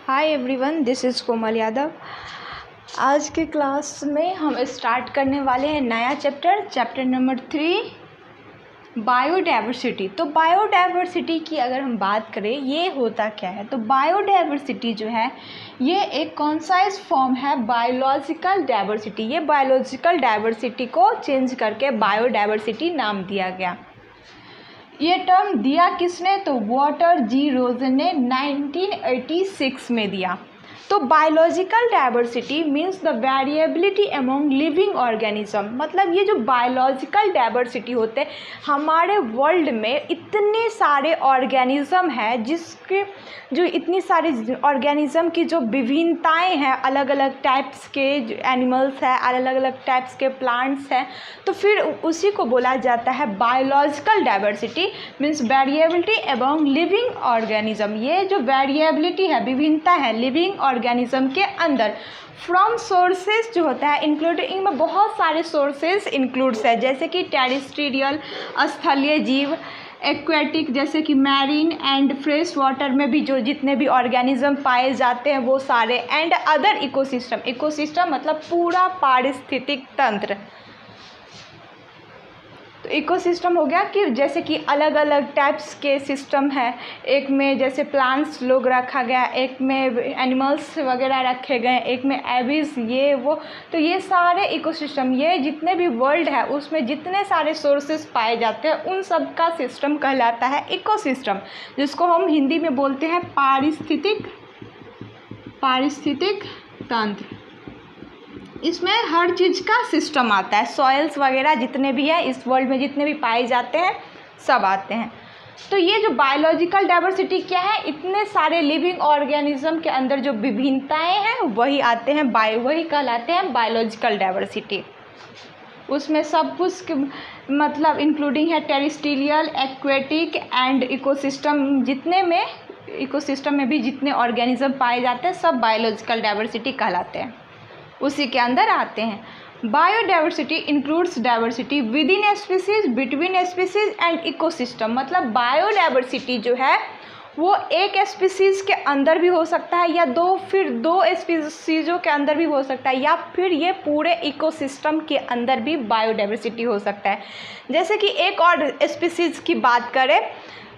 Hi everyone, this is कोमल यादव। आज के class में हम स्टार्ट करने वाले हैं नया चैप्टर नंबर 3 बायोडाइवर्सिटी। तो बायोडाइवर्सिटी की अगर हम बात करें, ये होता क्या है? तो बायोडाइवर्सिटी जो है ये एक कॉन्साइज फॉर्म है बायोलॉजिकल डाइवर्सिटी। ये बायोलॉजिकल डाइवर्सिटी को चेंज करके बायोडाइवर्सिटी नाम दिया गया। ये टर्म दिया किसने? तो वॉटर जी रोजन ने 1986 में दिया। तो biological diversity means the variability among living organism. मतलब ये जो बायोलॉजिकल डाइवर्सिटी होते हैं, हमारे वर्ल्ड में इतने सारे ऑर्गेनिज्म हैं जिसके जो इतनी सारी ऑर्गेनिज्म की जो विभिन्नताएं हैं, अलग अलग टाइप्स के एनिमल्स हैं, अलग अलग टाइप्स के प्लांट्स हैं, तो फिर उसी को बोला जाता है biological diversity means variability among living organism. ये जो वेरिएबिलिटी है, विभिन्नता है लिविंग ऑर्गेनिज्म के अंदर फ्रॉम सोर्सेज जो होता है इंक्लूडिंग में बहुत सारे सोर्सेज इंक्लूड्स है, जैसे कि टेरेस्ट्रियल स्थलीय जीव, एक्वेटिक जैसे कि मैरीन एंड फ्रेश वाटर में भी जो जितने भी ऑर्गेनिज्म पाए जाते हैं वो सारे, एंड अदर इकोसिस्टम मतलब पूरा पारिस्थितिक तंत्र। तो इकोसिस्टम हो गया कि जैसे कि अलग अलग टाइप्स के सिस्टम है, एक में जैसे प्लांट्स लोग रखा गया, एक में एनिमल्स वगैरह रखे गए, एक में एविस ये वो। तो ये सारे इकोसिस्टम, ये जितने भी वर्ल्ड है उसमें जितने सारे सोर्सेस पाए जाते हैं उन सब का सिस्टम कहलाता है इकोसिस्टम, जिसको हम हिंदी में बोलते हैं पारिस्थितिक तंत्र। इसमें हर चीज़ का सिस्टम आता है, सॉइल्स वगैरह जितने भी हैं इस वर्ल्ड में, जितने भी पाए जाते हैं सब आते हैं। तो ये जो बायोलॉजिकल डाइवर्सिटी क्या है, इतने सारे लिविंग ऑर्गेनिज्म के अंदर जो विभिन्नताएं हैं वही आते हैं वही कहलाते हैं बायोलॉजिकल डाइवर्सिटी। उसमें सब कुछ मतलब इंक्लूडिंग है terrestrial, aquatic and ecosystem. Ecosystem में भी जितने ऑर्गेनिज्म पाए जाते हैं सब बायोलॉजिकल डाइवर्सिटी कहलाते हैं, उसी के अंदर आते हैं। Biodiversity includes diversity with in a species, between a species and ecosystem. मतलब बायोडाइवर्सिटी जो है वो एक स्पीसीज के अंदर भी हो सकता है या दो स्पीसीजों के अंदर भी हो सकता है, या फिर ये पूरे इकोसिस्टम के अंदर भी बायोडाइवर्सिटी हो सकता है। जैसे कि एक और स्पीसीज की बात करें,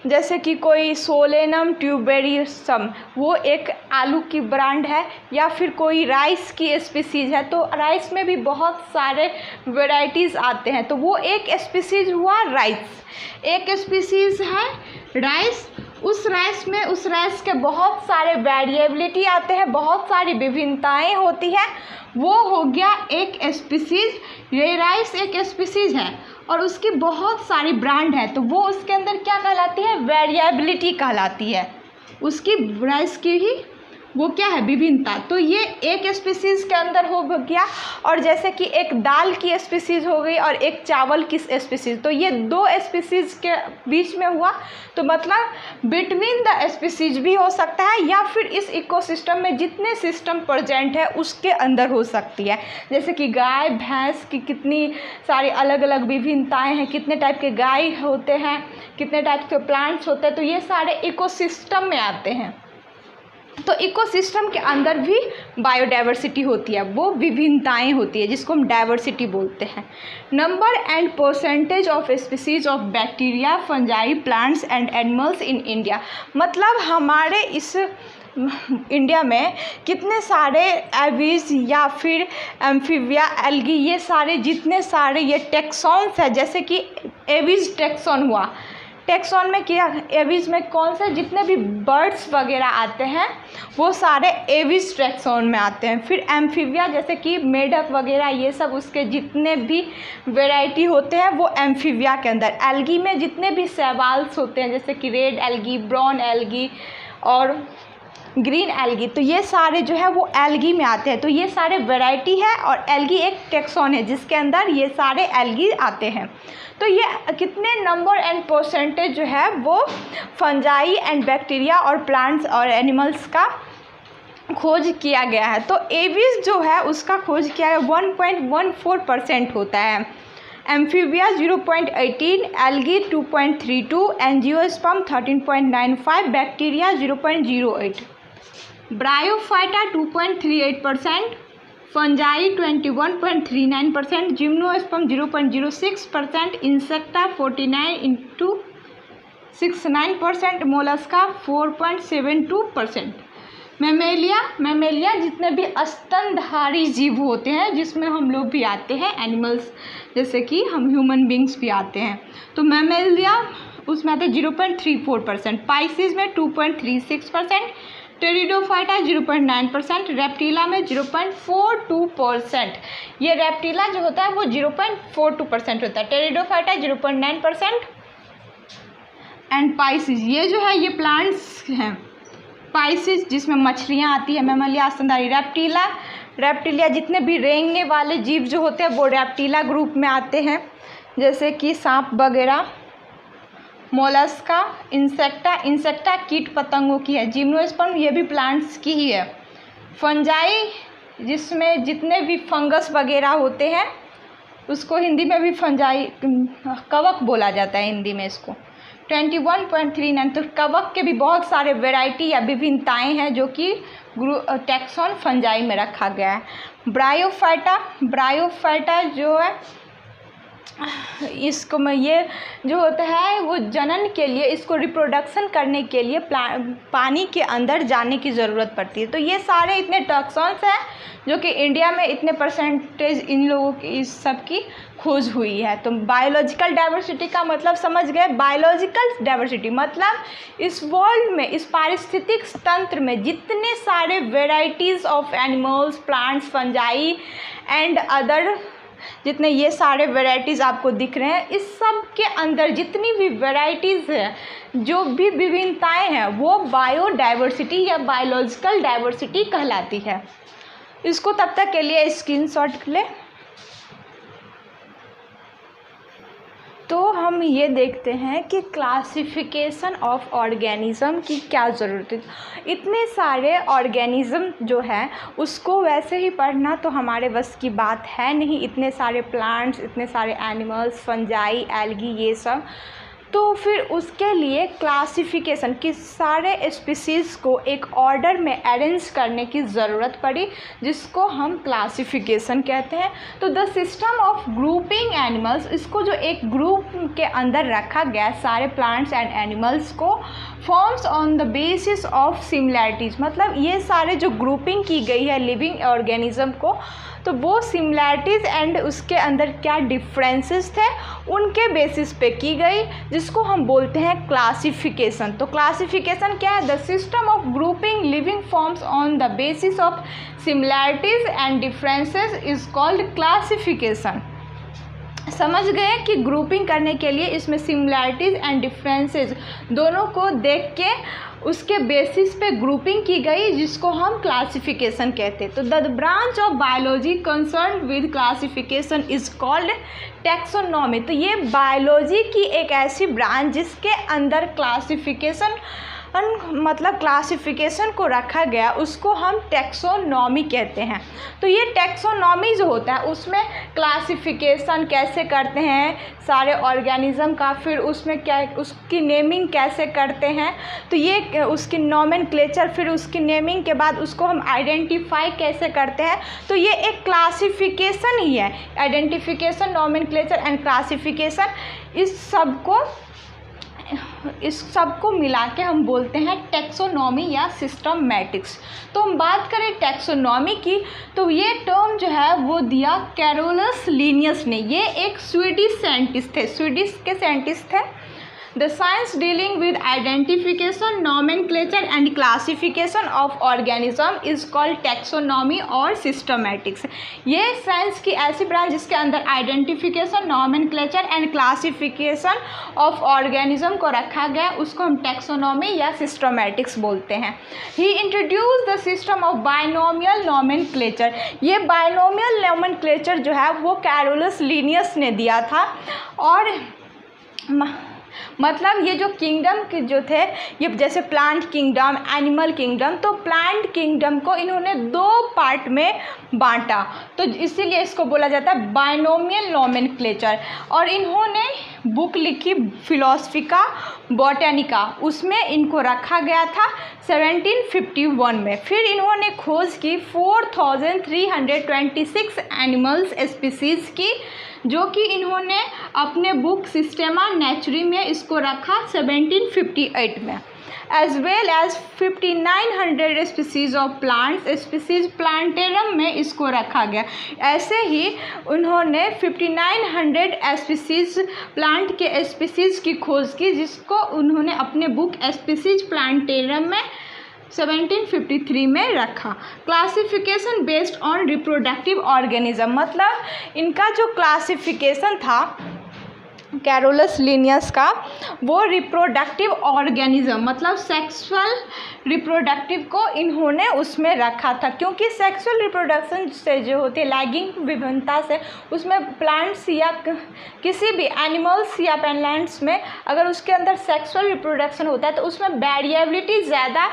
जैसे कि कोई सोलेनम ट्यूबेरियसम, वो एक आलू की ब्रांड है, या फिर कोई राइस की स्पीसीज है। तो राइस में भी बहुत सारे वेराइटीज़ आते हैं, तो वो एक स्पीसीज हुआ राइस। एक स्पीसीज है राइस, उस राइस के बहुत सारे वेरिएबिलिटी आते हैं, बहुत सारी विभिन्नताएं होती है, वो हो गया एक स्पीसीज। ये राइस एक स्पीसीज है और उसकी बहुत सारी ब्रांड है, तो वो उसके अंदर क्या कहलाती है? वेरिएबिलिटी कहलाती है उसकी, राइस की ही वो क्या है? विभिन्नता। तो ये एक स्पीसीज के अंदर हो गया, और जैसे कि एक दाल की स्पीसीज हो गई और एक चावल की स्पीसीज, तो ये दो स्पीसीज के बीच में हुआ। तो मतलब बिटवीन द स्पीसीज भी हो सकता है, या फिर इस इकोसिस्टम में जितने सिस्टम प्रेजेंट है उसके अंदर हो सकती है। जैसे कि गाय भैंस की कितनी सारी अलग अलग विभिन्नताएं हैं, कितने टाइप के गाय होते हैं, कितने टाइप के प्लांट्स होते हैं, तो ये सारे इकोसिस्टम में आते हैं। तो इकोसिस्टम के अंदर भी बायोडाइवर्सिटी होती है, वो विभिन्नताएं होती है जिसको हम डाइवर्सिटी बोलते हैं। Number and percentage of species of bacteria, fungi, plants and animals in India. मतलब हमारे इस इंडिया में कितने सारे एविज या फिर एम्फीबिया, एल्गी, ये सारे जितने सारे ये टेक्सॉन्स है, जैसे कि एविज टेक्सॉन हुआ। टेक्सॉन में क्या, एविज में कौन से जितने भी बर्ड्स वगैरह आते हैं वो सारे एविज टेक्सॉन में आते हैं। फिर एम्फीबिया जैसे कि मेढक वगैरह, ये सब उसके जितने भी वैरायटी होते हैं वो एम्फीबिया के अंदर। एल्गी में जितने भी शैवाल्स होते हैं, जैसे कि रेड एल्गी, ब्राउन एल्गी और ग्रीन एल्गी, तो ये सारे जो है वो एल्गी में आते हैं। तो ये सारे वैरायटी है और एल्गी एक टेक्सॉन है जिसके अंदर ये सारे एल्गी आते हैं। तो ये कितने नंबर एंड परसेंटेज जो है वो फंजाई एंड बैक्टीरिया और प्लांट्स और एनिमल्स का खोज किया गया है। तो एविस जो है उसका खोज किया है 1.14% होता है, amphibia 0.18, algae 2.32, angiosperm 13.95, bacteria 0.08। Bryophyta 2.38%, fungi 21.39%, gymnosperm 0.06%, insecta 49.69%, Mollusca 4.72%। Mammalia जितने भी स्तनधारी जीव होते हैं, जिसमें हम लोग भी आते हैं, एनिमल्स जैसे कि हम ह्यूमन बींग्स भी आते हैं, तो मैमेलिया उसमें आते हैं 0.34%, पाइसिस में 2.36%, टेरिडोफाइटा 0.9%, रेप्टिला में 0.42%। ये रेप्टिला जो होता है वो 0.42% होता है, टेरिडोफाइटा 0.9% एंड पाइसिस ये जो है ये प्लांट्स हैं। पाइसिस जिसमें मछलियाँ आती है, मैमेलिया स्तनधारी, रेप्टिलिया जितने भी रेंगने वाले जीव जो होते हैं वो रेप्टिला ग्रुप में आते हैं, जैसे कि सांप वगैरह, मोलस्का, इंसेक्टा कीट पतंगों की है, जिम्नोस्पर्म ये भी प्लांट्स की ही है, फंजाई जिसमें जितने भी फंगस वगैरह होते हैं उसको हिंदी में भी फंजाई कवक बोला जाता है हिंदी में इसको। 21.39, तो कवक के भी बहुत सारे वैरायटी या विभिन्नताएं हैं जो कि टैक्सोन फंजाई में रखा गया है। ब्रायोफाइटा जो है इसको में ये जो होता है वो जनन के लिए, इसको रिप्रोडक्शन करने के लिए पानी के अंदर जाने की ज़रूरत पड़ती है। तो ये सारे इतने टॉक्सॉन्स हैं जो कि इंडिया में इतने परसेंटेज इन लोगों की इस सब की खोज हुई है। तो बायोलॉजिकल डाइवर्सिटी का मतलब समझ गए। बायोलॉजिकल डाइवर्सिटी मतलब इस वर्ल्ड में, इस पारिस्थितिक तंत्र में जितने सारे varieties of animals, plants, fungi and other जितने ये सारे वैरायटीज़ आपको दिख रहे हैं, इस सब के अंदर जितनी भी वैरायटीज़ है, जो भी विभिन्नताएं हैं, वो बायोडाइवर्सिटी या बायोलॉजिकल डाइवर्सिटी कहलाती है। इसको तब तक के लिए स्क्रीनशॉट ले। तो हम ये देखते हैं कि क्लासिफिकेशन ऑफ ऑर्गेनिज़म की क्या ज़रूरत है। इतने सारे ऑर्गेनिज़म जो है उसको वैसे ही पढ़ना तो हमारे बस की बात है नहीं, इतने सारे प्लांट्स, इतने सारे एनिमल्स, फंजाई, एल्गी, ये सब। तो फिर उसके लिए क्लासिफिकेशन कि सारे स्पीसीज़ को एक ऑर्डर में अरेंज करने की ज़रूरत पड़ी, जिसको हम क्लासिफिकेशन कहते हैं। तो the system of grouping animals, इसको जो एक ग्रुप के अंदर रखा गया सारे प्लांट्स एंड एनिमल्स को, forms on the basis of similarities, मतलब ये सारे जो ग्रुपिंग की गई है लिविंग ऑर्गेनिज्म को, तो वो सिमिलैरिटीज़ एंड उसके अंदर क्या डिफरेंसेस थे उनके बेसिस पे की गई, जिसको हम बोलते हैं क्लासिफिकेशन। तो क्लासिफिकेशन क्या है? The system of grouping living forms on the basis of similarities and differences is called classification. समझ गए कि ग्रुपिंग करने के लिए इसमें सिमिलैरिटीज़ एंड डिफरेंसेस दोनों को देख के उसके बेसिस पे ग्रुपिंग की गई, जिसको हम क्लासिफिकेशन कहते हैं। तो the branch of biology concern with classification is called taxonomy. तो ये बायोलॉजी की एक ऐसी ब्रांच जिसके अंदर क्लासिफिकेशन मतलब क्लासिफिकेशन को रखा गया, उसको हम टैक्सोनॉमी कहते हैं। तो ये टैक्सोनॉमी जो होता है उसमें क्लासिफिकेशन कैसे करते हैं सारे ऑर्गेनिज्म का, फिर उसमें क्या उसकी नेमिंग कैसे करते हैं, तो ये उसकी नॉमेनक्लेचर, फिर उसकी नेमिंग के बाद उसको हम आइडेंटिफाई कैसे करते हैं, तो ये एक क्लासिफिकेशन ही है। आइडेंटिफिकेशन, नॉमेनक्लेचर एंड क्लासिफिकेशन, इस सब को मिला के हम बोलते हैं टैक्सोनॉमी या सिस्टमैटिक्स। तो हम बात करें टैक्सोनॉमी की, तो ये टर्म जो है वो दिया कैरोलस लिनियस ने। ये एक स्वीडिश साइंटिस्ट थे, स्वीडिश के साइंटिस्ट थे। The science dealing with identification, nomenclature and classification of organism is called taxonomy और सिस्टमैटिक्स। ये साइंस की ऐसी ब्रांच जिसके अंदर identification, nomenclature and classification of organism को रखा गया, उसको हम टैक्सोनॉमी या सिस्टमैटिक्स बोलते हैं। He introduce the system of binomial nomenclature. ये बायनोमियल नॉमेनक्लेचर जो है वो कैरोलस लिनियस ने दिया था। और मतलब ये जो किंगडम के जो थे, ये जैसे प्लांट किंगडम, एनिमल किंगडम, तो प्लांट किंगडम को इन्होंने दो पार्ट में बांटा, तो इसीलिए इसको बोला जाता है बायनोमियल नॉमेनक्लेचर। और इन्होंने बुक लिखी फिलोसफिका बॉटेनिका, उसमें इनको रखा गया था 1751 में। फिर इन्होंने खोज की 4326 एनिमल्स स्पीसीज़ की, जो कि इन्होंने अपने बुक सिस्टेमा नेचुरी में इसको रखा 1758 में। As well as 5900 species of plants, Species Plantarum में इसको रखा गया। ऐसे ही उन्होंने 5900 स्पीसीज़ प्लांट के स्पीसीज़ की खोज की, जिसको उन्होंने अपने बुक स्पीसीज़ प्लांटेरम में 1753 में रखा। Classification based on reproductive organism, मतलब इनका जो क्लासिफिकेशन था कैरोलस लिनियस का, वो रिप्रोडक्टिव ऑर्गेनिज्म मतलब सेक्सुअल रिप्रोडक्टिव को इन्होंने उसमें रखा था, क्योंकि सेक्सुअल रिप्रोडक्शन से जो होती है लैंगिक विभिन्नता से, उसमें प्लांट्स या किसी भी एनिमल्स या प्लांट्स में अगर उसके अंदर सेक्सुअल रिप्रोडक्शन होता है तो उसमें वेरिएबिलिटी ज़्यादा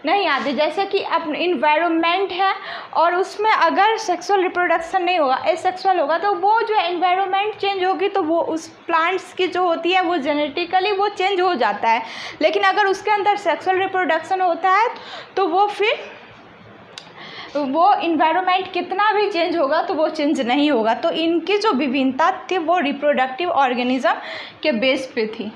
नहीं आती। जैसे कि अपने इन्वायरमेंट है और उसमें अगर सेक्सुअल रिप्रोडक्शन नहीं होगा, एसेक्सुअल होगा, तो वो जो एनवायरनमेंट चेंज होगी तो वो उस प्लांट्स की जो होती है वो जेनेटिकली वो चेंज हो जाता है। लेकिन अगर उसके अंदर सेक्सुअल रिप्रोडक्शन होता है तो वो फिर वो इन्वायरमेंट कितना भी चेंज होगा तो वो चेंज नहीं होगा। तो इनकी जो विभिन्नता थी वो रिप्रोडक्टिव ऑर्गेनिज्म के बेस पे थी।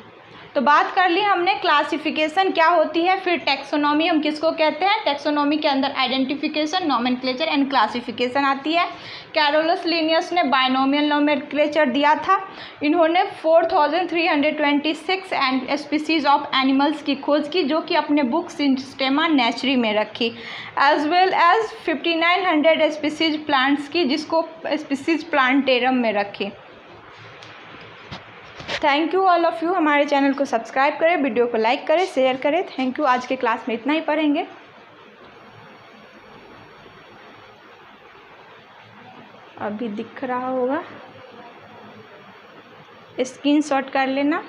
तो बात कर ली हमने क्लासिफिकेशन क्या होती है। फिर टैक्सोनॉमी हम किसको कहते हैं, टैक्सोनॉमी के अंदर आइडेंटिफिकेशन, नोमेनक्लेचर एंड क्लासिफिकेशन आती है। कैरोलस लिनियस ने बाइनोमियल नोमेनक्लेचर दिया था। इन्होंने 4326 एंड स्पीसीज ऑफ एनिमल्स की खोज की, जो कि अपने बुक सिस्टेमा नेचुरी में रखी, as well as 5900 species plants की, जिसको स्पीसीज प्लांटेरम में रखी। Thank you all of you. हमारे चैनल को सब्सक्राइब करें, वीडियो को लाइक करें, शेयर करें। Thank you. आज के क्लास में इतना ही पढ़ेंगे। अभी दिख रहा होगा, स्क्रीनशॉट कर लेना।